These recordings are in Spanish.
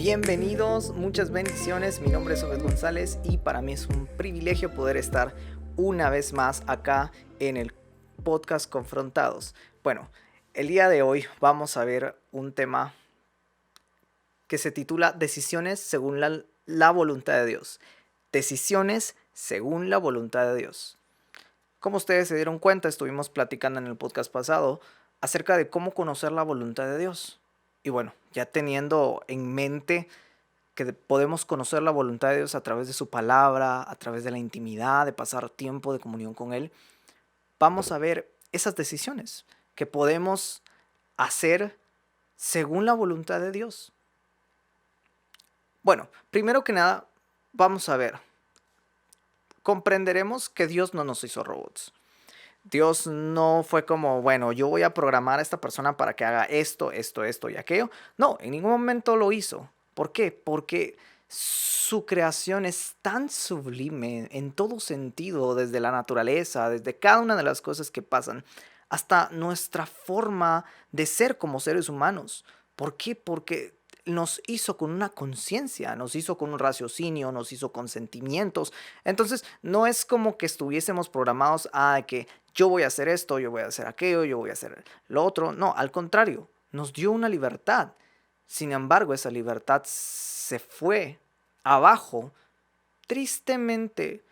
Bienvenidos, muchas bendiciones. Mi nombre es Obed González y para mí es un privilegio poder estar una vez más acá en el podcast Confrontados. Bueno, el día de hoy vamos a ver un tema que se titula Decisiones según la voluntad de Dios. Decisiones según la voluntad de Dios. Como ustedes se dieron cuenta, estuvimos platicando en el podcast pasado acerca de cómo conocer la voluntad de Dios. Y bueno, ya teniendo en mente que podemos conocer la voluntad de Dios a través de su palabra, a través de la intimidad, de pasar tiempo de comunión con Él, vamos a ver esas decisiones que podemos hacer según la voluntad de Dios. Bueno, primero que nada, vamos a ver, comprenderemos que Dios no nos hizo robots. Dios no fue como, bueno, yo voy a programar a esta persona para que haga esto, esto, esto y aquello. No, en ningún momento lo hizo. ¿Por qué? Porque su creación es tan sublime en todo sentido, desde la naturaleza, desde cada una de las cosas que pasan, hasta nuestra forma de ser como seres humanos. ¿Por qué? Porque nos hizo con una conciencia, nos hizo con un raciocinio, nos hizo con sentimientos. Entonces, no es como que estuviésemos programados a que yo voy a hacer esto, yo voy a hacer aquello, yo voy a hacer lo otro. No, al contrario, nos dio una libertad. Sin embargo, esa libertad se fue abajo, tristemente,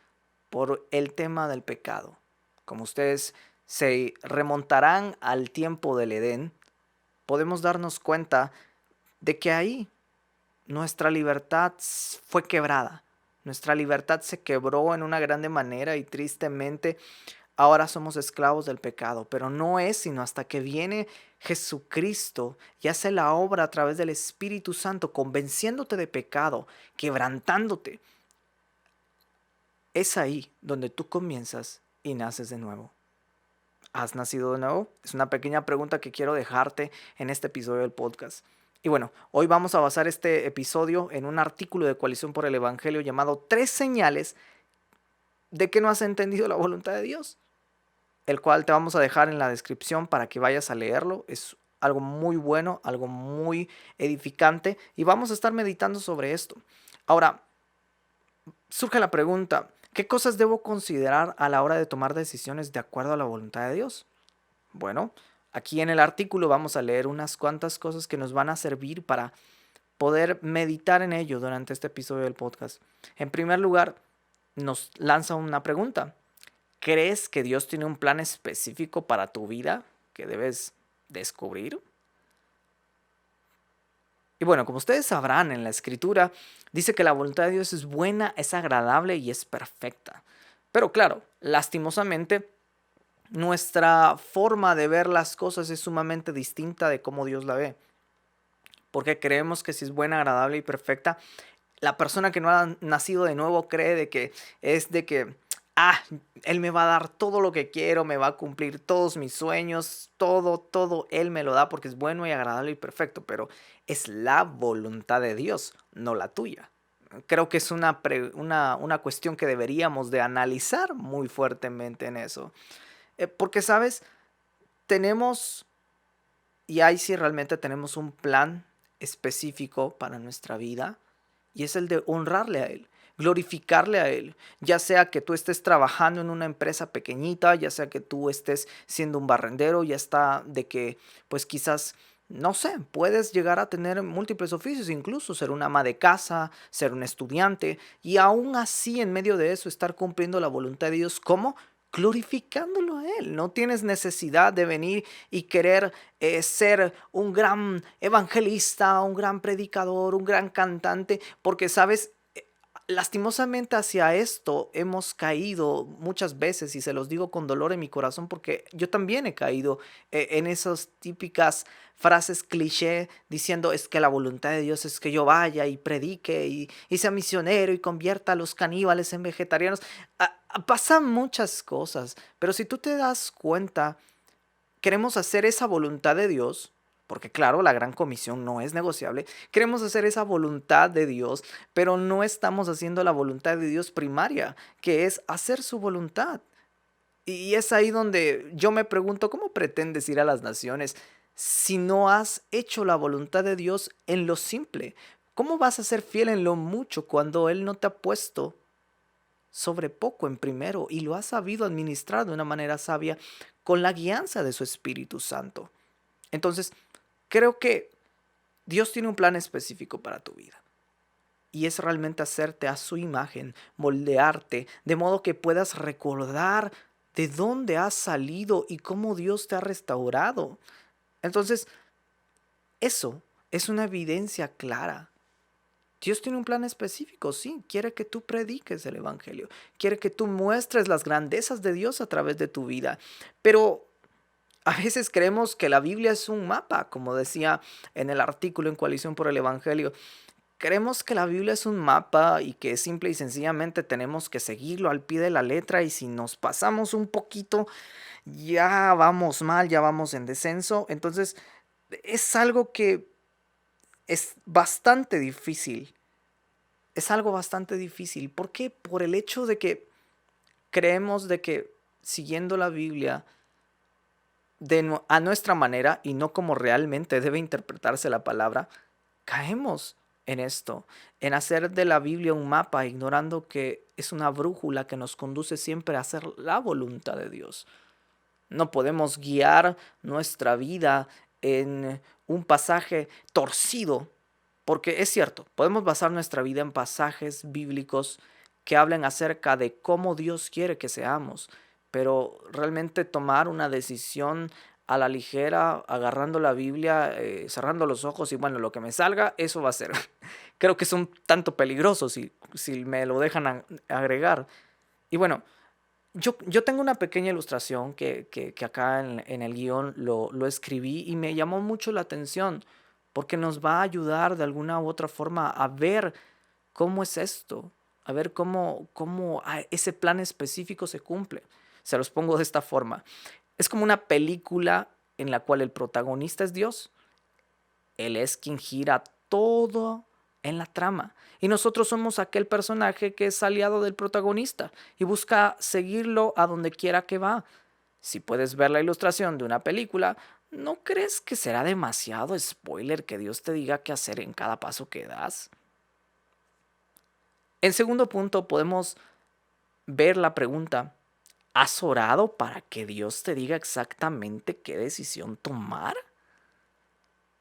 por el tema del pecado. Como ustedes se remontarán al tiempo del Edén, podemos darnos cuenta de que ahí nuestra libertad fue quebrada. Nuestra libertad se quebró en una grande manera y tristemente ahora somos esclavos del pecado, pero no es sino hasta que viene Jesucristo y hace la obra a través del Espíritu Santo, convenciéndote de pecado, quebrantándote. Es ahí donde tú comienzas y naces de nuevo. ¿Has nacido de nuevo? Es una pequeña pregunta que quiero dejarte en este episodio del podcast. Y bueno, hoy vamos a basar este episodio en un artículo de Coalición por el Evangelio llamado 3 señales de que no has entendido la voluntad de Dios, el cual te vamos a dejar en la descripción para que vayas a leerlo. Es algo muy bueno, algo muy edificante y vamos a estar meditando sobre esto. Ahora, surge la pregunta, ¿qué cosas debo considerar a la hora de tomar decisiones de acuerdo a la voluntad de Dios? Bueno, aquí en el artículo vamos a leer unas cuantas cosas que nos van a servir para poder meditar en ello durante este episodio del podcast. En primer lugar, nos lanza una pregunta. ¿Crees que Dios tiene un plan específico para tu vida que debes descubrir? Y bueno, como ustedes sabrán, en la Escritura dice que la voluntad de Dios es buena, es agradable y es perfecta. Pero claro, lastimosamente, nuestra forma de ver las cosas es sumamente distinta de cómo Dios la ve. Porque creemos que si es buena, agradable y perfecta, la persona que no ha nacido de nuevo cree de que es de que, ah, Él me va a dar todo lo que quiero, me va a cumplir todos mis sueños, todo Él me lo da porque es bueno y agradable y perfecto, pero es la voluntad de Dios, no la tuya. Creo que es una cuestión que deberíamos de analizar muy fuertemente en eso. Porque, ¿sabes? Tenemos, y ahí sí realmente tenemos un plan específico para nuestra vida, y es el de honrarle a Él, glorificarle a Él, ya sea que tú estés trabajando en una empresa pequeñita, ya sea que tú estés siendo un barrendero, ya está de que pues quizás, no sé, puedes llegar a tener múltiples oficios, incluso ser una ama de casa, ser un estudiante, y aún así en medio de eso estar cumpliendo la voluntad de Dios. ¿Cómo? Glorificándolo a Él. No tienes necesidad de venir y querer ser un gran evangelista, un gran predicador, un gran cantante, porque sabes, lastimosamente hacia esto hemos caído muchas veces y se los digo con dolor en mi corazón porque yo también he caído en esas típicas frases cliché diciendo es que la voluntad de Dios es que yo vaya y predique y sea misionero y convierta a los caníbales en vegetarianos. Pasan muchas cosas, pero si tú te das cuenta, queremos hacer esa voluntad de Dios, porque claro, la gran comisión no es negociable, queremos hacer esa voluntad de Dios, pero no estamos haciendo la voluntad de Dios primaria, que es hacer su voluntad. Y es ahí donde yo me pregunto, ¿cómo pretendes ir a las naciones si no has hecho la voluntad de Dios en lo simple? ¿Cómo vas a ser fiel en lo mucho cuando Él no te ha puesto sobre poco en primero y lo has sabido administrar de una manera sabia con la guianza de su Espíritu Santo? Entonces, creo que Dios tiene un plan específico para tu vida. Y es realmente hacerte a su imagen, moldearte, de modo que puedas recordar de dónde has salido y cómo Dios te ha restaurado. Entonces, eso es una evidencia clara. Dios tiene un plan específico, sí, quiere que tú prediques el Evangelio, quiere que tú muestres las grandezas de Dios a través de tu vida, pero a veces creemos que la Biblia es un mapa, como decía en el artículo en Coalición por el Evangelio. Creemos que la Biblia es un mapa y que simple y sencillamente tenemos que seguirlo al pie de la letra, y si nos pasamos un poquito ya vamos mal, ya vamos en descenso. Entonces es algo que es bastante difícil. Es algo bastante difícil. ¿Por qué? Por el hecho de que creemos de que siguiendo la Biblia a nuestra manera y no como realmente debe interpretarse la palabra, caemos en esto, en hacer de la Biblia un mapa, ignorando que es una brújula que nos conduce siempre a hacer la voluntad de Dios. No podemos guiar nuestra vida en un pasaje torcido, porque es cierto, podemos basar nuestra vida en pasajes bíblicos que hablen acerca de cómo Dios quiere que seamos, pero realmente tomar una decisión a la ligera, agarrando la Biblia, cerrando los ojos y bueno, lo que me salga, eso va a ser. Creo que es un tanto peligroso si me lo dejan agregar. Y bueno, yo tengo una pequeña ilustración que acá en el guión lo escribí y me llamó mucho la atención porque nos va a ayudar de alguna u otra forma a ver cómo es esto, a ver cómo ese plan específico se cumple. Se los pongo de esta forma. Es como una película en la cual el protagonista es Dios. Él es quien gira todo en la trama. Y nosotros somos aquel personaje que es aliado del protagonista y busca seguirlo a donde quiera que va. Si puedes ver la ilustración de una película, ¿no crees que será demasiado spoiler que Dios te diga qué hacer en cada paso que das? En segundo punto, podemos ver la pregunta: ¿has orado para que Dios te diga exactamente qué decisión tomar?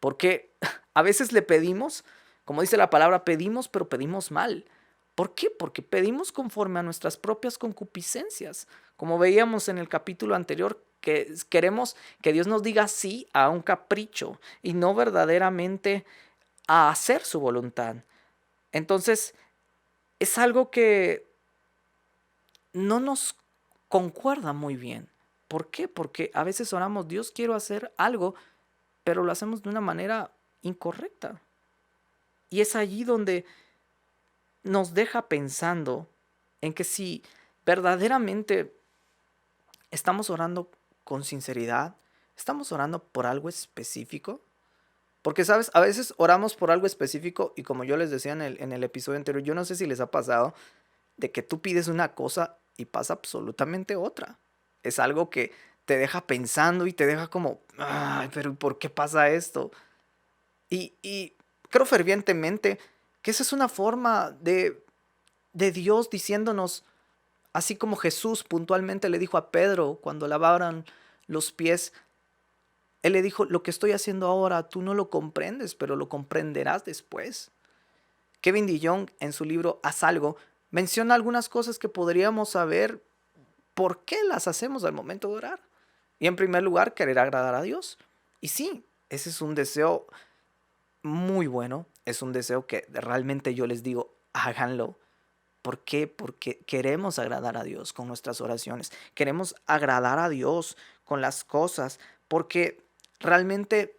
Porque a veces le pedimos, como dice la palabra, pedimos, pero pedimos mal. ¿Por qué? Porque pedimos conforme a nuestras propias concupiscencias. Como veíamos en el capítulo anterior, que queremos que Dios nos diga sí a un capricho y no verdaderamente a hacer su voluntad. Entonces, es algo que no nos concuerda muy bien. ¿Por qué? Porque a veces oramos: Dios, quiero hacer algo, pero lo hacemos de una manera incorrecta. Y es allí donde nos deja pensando en que si verdaderamente estamos orando con sinceridad, estamos orando por algo específico. Porque, ¿sabes? A veces oramos por algo específico y como yo les decía en el episodio anterior, yo no sé si les ha pasado de que tú pides una cosa y pasa absolutamente otra. Es algo que te deja pensando y te deja como, ay, pero ¿por qué pasa esto? Y creo fervientemente que esa es una forma de Dios diciéndonos, así como Jesús puntualmente le dijo a Pedro cuando lavaban los pies. Él le dijo: lo que estoy haciendo ahora tú no lo comprendes, pero lo comprenderás después. Kevin DeYoung en su libro Haz algo menciona algunas cosas que podríamos saber por qué las hacemos al momento de orar. Y en primer lugar, querer agradar a Dios. Y sí, ese es un deseo muy bueno, es un deseo que realmente yo les digo, háganlo. ¿Por qué? Porque queremos agradar a Dios con nuestras oraciones, queremos agradar a Dios con las cosas, porque realmente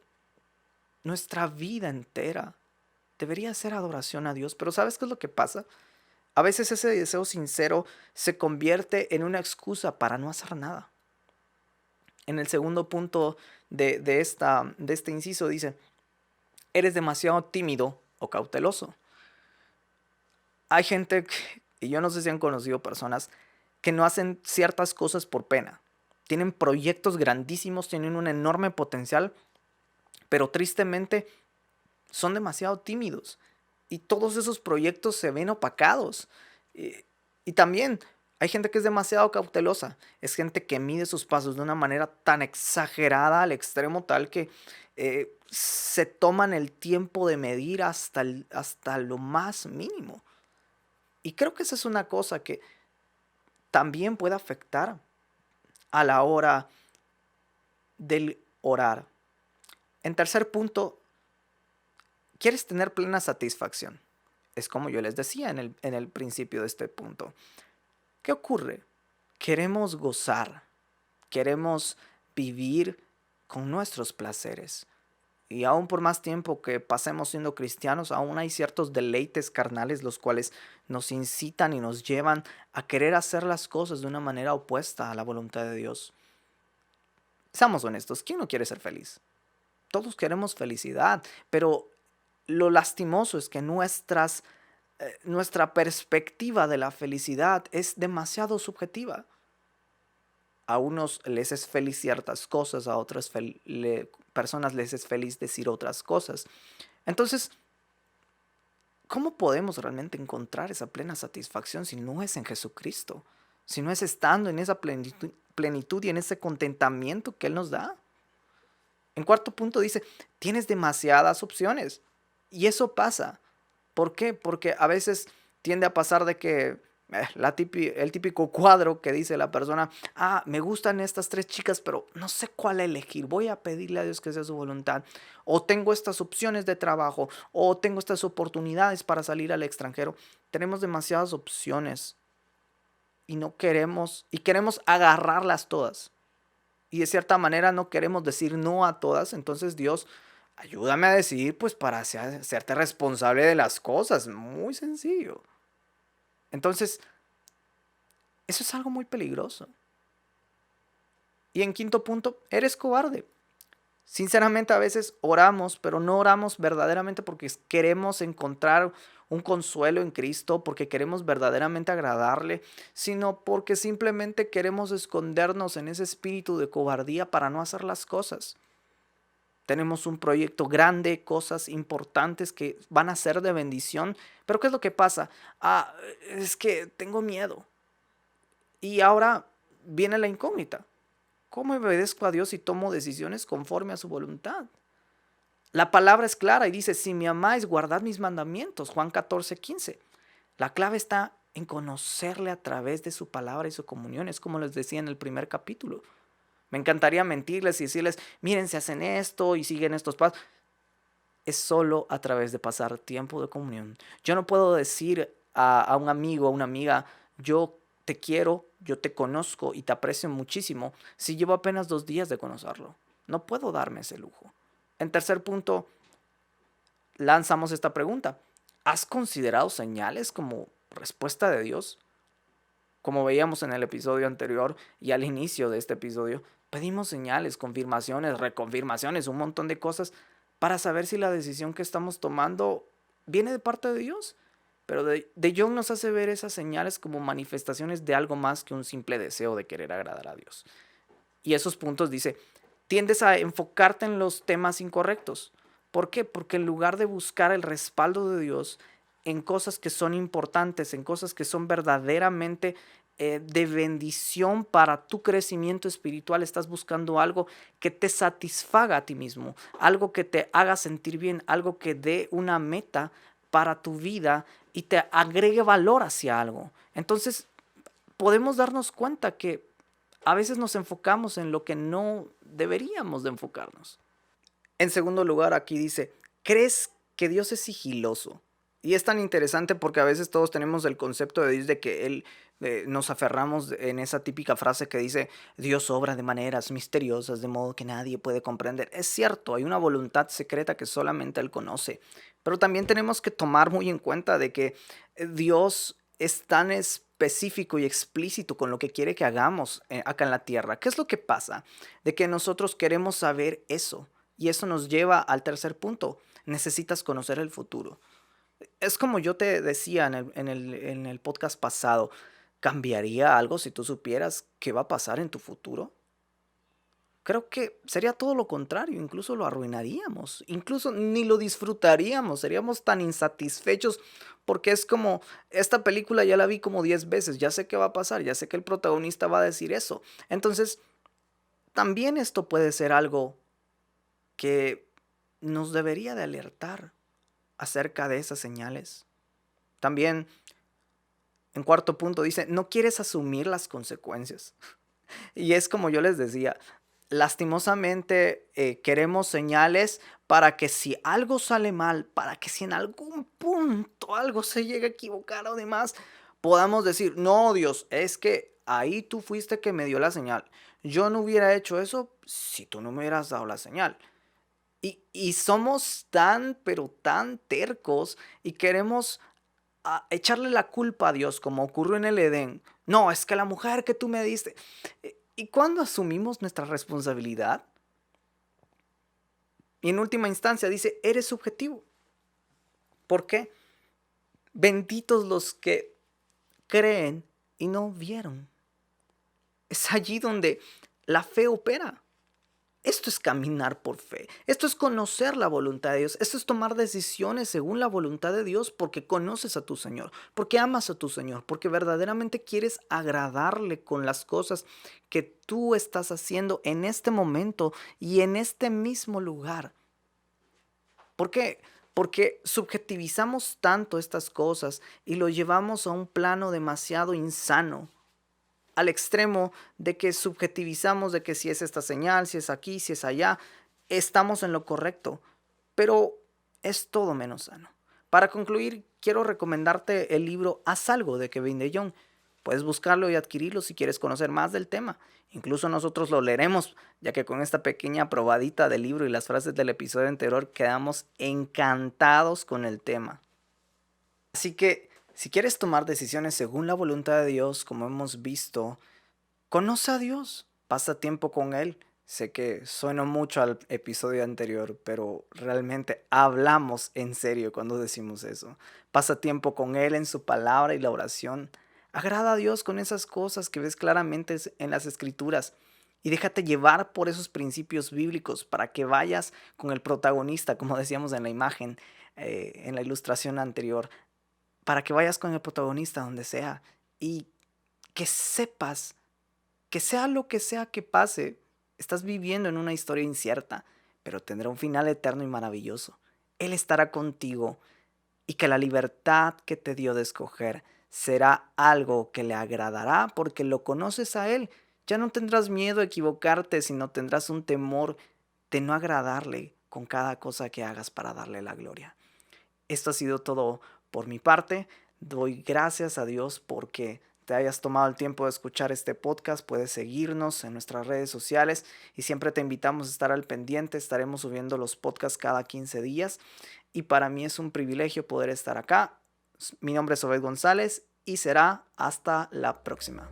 nuestra vida entera debería ser adoración a Dios. Pero ¿sabes qué es lo que pasa? A veces ese deseo sincero se convierte en una excusa para no hacer nada. En el segundo punto de este inciso dice: eres demasiado tímido o cauteloso. Hay gente y yo no sé si han conocido personas que no hacen ciertas cosas por pena. Tienen proyectos grandísimos, tienen un enorme potencial, pero tristemente son demasiado tímidos. y todos esos proyectos se ven opacados. Y, y también hay gente que es demasiado cautelosa, es gente que mide sus pasos de una manera tan exagerada al extremo tal que se toman el tiempo de medir hasta lo más mínimo. Y creo que esa es una cosa que también puede afectar a la hora del orar. En tercer punto, ¿quieres tener plena satisfacción? Es como yo les decía en el principio de este punto. ¿Qué ocurre? Queremos gozar, queremos vivir con nuestros placeres. Y aún por más tiempo que pasemos siendo cristianos, aún hay ciertos deleites carnales los cuales nos incitan y nos llevan a querer hacer las cosas de una manera opuesta a la voluntad de Dios. Seamos honestos, ¿quién no quiere ser feliz? Todos queremos felicidad, pero lo lastimoso es que nuestra perspectiva de la felicidad es demasiado subjetiva. A unos les es feliz ciertas cosas, a otras personas les es feliz decir otras cosas. Entonces, ¿cómo podemos realmente encontrar esa plena satisfacción si no es en Jesucristo? Si no es estando en esa plenitud y en ese contentamiento que Él nos da. En cuarto punto dice, tienes demasiadas opciones. Y eso pasa. ¿Por qué? Porque a veces tiende a pasar de que el típico cuadro que dice la persona, me gustan estas tres chicas, pero no sé cuál elegir. Voy a pedirle a Dios que sea su voluntad. O tengo estas opciones de trabajo, o tengo estas oportunidades para salir al extranjero. Tenemos demasiadas opciones y no queremos agarrarlas todas. Y de cierta manera no queremos decir no a todas. Entonces Dios, ayúdame a decidir pues para hacerte responsable de las cosas. Muy sencillo. Entonces, eso es algo muy peligroso. Y en quinto punto, eres cobarde. Sinceramente a veces oramos, pero no oramos verdaderamente porque queremos encontrar un consuelo en Cristo, porque queremos verdaderamente agradarle, sino porque simplemente queremos escondernos en ese espíritu de cobardía para no hacer las cosas. Tenemos un proyecto grande, cosas importantes que van a ser de bendición, pero ¿qué es lo que pasa? Es que tengo miedo. Y ahora viene la incógnita. ¿Cómo obedezco a Dios y tomo decisiones conforme a su voluntad? La palabra es clara y dice, si me amáis, guardad mis mandamientos. Juan 14:15. La clave está en conocerle a través de su palabra y su comunión. Es como les decía en el primer capítulo. Me encantaría mentirles y decirles, miren, si hacen esto y siguen estos pasos. Es solo a través de pasar tiempo de comunión. Yo no puedo decir a un amigo, a una amiga, yo te quiero, yo te conozco y te aprecio muchísimo si llevo apenas 2 días de conocerlo. No puedo darme ese lujo. En tercer punto, lanzamos esta pregunta. ¿Has considerado señales como respuesta de Dios? Como veíamos en el episodio anterior y al inicio de este episodio, pedimos señales, confirmaciones, reconfirmaciones, un montón de cosas para saber si la decisión que estamos tomando viene de parte de Dios. Pero de Jong nos hace ver esas señales como manifestaciones de algo más que un simple deseo de querer agradar a Dios. Y esos puntos dice, tiendes a enfocarte en los temas incorrectos. ¿Por qué? Porque en lugar de buscar el respaldo de Dios en cosas que son importantes, en cosas que son verdaderamente de bendición para tu crecimiento espiritual, estás buscando algo que te satisfaga a ti mismo, algo que te haga sentir bien, algo que dé una meta para tu vida y te agregue valor hacia algo. Entonces, podemos darnos cuenta que a veces nos enfocamos en lo que no deberíamos de enfocarnos. En segundo lugar, aquí dice, ¿crees que Dios es sigiloso? Y es tan interesante porque a veces todos tenemos el concepto de Dios de que Él nos aferramos en esa típica frase que dice, Dios obra de maneras misteriosas de modo que nadie puede comprender. Es cierto, hay una voluntad secreta que solamente Él conoce, pero también tenemos que tomar muy en cuenta de que Dios es tan específico y explícito con lo que quiere que hagamos acá en la tierra. ¿Qué es lo que pasa? De que nosotros queremos saber eso. Y eso nos lleva al tercer punto. Necesitas conocer el futuro. Es como yo te decía en el podcast pasado. ¿Cambiaría algo si tú supieras qué va a pasar en tu futuro? creo que sería todo lo contrario, incluso lo arruinaríamos, incluso ni lo disfrutaríamos, seríamos tan insatisfechos porque es como, esta película ya la vi como 10 veces, ya sé qué va a pasar, ya sé que el protagonista va a decir eso. Entonces, también esto puede ser algo que nos debería de alertar acerca de esas señales. También, en cuarto punto, dice, no quieres asumir las consecuencias. Y es como yo les decía, lastimosamente queremos señales para que si algo sale mal, para que si en algún punto algo se llega a equivocar o demás, podamos decir, no, Dios, es que ahí tú fuiste que me dio la señal. Yo no hubiera hecho eso si tú no me hubieras dado la señal. Y somos tan, pero tan tercos y queremos echarle la culpa a Dios, como ocurrió en el Edén. No, es que la mujer que tú me diste. ¿Y cuando asumimos nuestra responsabilidad? Y en última instancia dice, eres subjetivo. ¿Por qué? Benditos los que creen y no vieron. Es allí donde la fe opera. Esto es caminar por fe. Esto es conocer la voluntad de Dios. Esto es tomar decisiones según la voluntad de Dios porque conoces a tu Señor, porque amas a tu Señor, porque verdaderamente quieres agradarle con las cosas que tú estás haciendo en este momento y en este mismo lugar. ¿Por qué? Porque subjetivizamos tanto estas cosas y lo llevamos a un plano demasiado insano, al extremo de que subjetivizamos de que si es esta señal, si es aquí, si es allá, estamos en lo correcto, pero es todo menos sano. Para concluir, quiero recomendarte el libro Haz algo de Kevin DeYoung. Puedes buscarlo y adquirirlo si quieres conocer más del tema. Incluso nosotros lo leeremos, ya que con esta pequeña probadita del libro y las frases del episodio anterior quedamos encantados con el tema. Así que, si quieres tomar decisiones según la voluntad de Dios, como hemos visto, conoce a Dios, pasa tiempo con Él. Sé que sueno mucho al episodio anterior, pero realmente hablamos en serio cuando decimos eso. Pasa tiempo con Él en su palabra y la oración. Agrada a Dios con esas cosas que ves claramente en las escrituras y déjate llevar por esos principios bíblicos para que vayas con el protagonista, como decíamos en la imagen, en la ilustración anterior, para que vayas con el protagonista donde sea y que sepas que sea que pase, estás viviendo en una historia incierta, pero tendrá un final eterno y maravilloso. Él estará contigo y que la libertad que te dio de escoger será algo que le agradará porque lo conoces a Él. Ya no tendrás miedo a equivocarte, sino tendrás un temor de no agradarle con cada cosa que hagas para darle la gloria. Esto ha sido todo por mi parte. Doy gracias a Dios porque te hayas tomado el tiempo de escuchar este podcast. Puedes seguirnos en nuestras redes sociales y siempre te invitamos a estar al pendiente. Estaremos subiendo los podcasts cada 15 días y para mí es un privilegio poder estar acá. Mi nombre es Obed González y será hasta la próxima.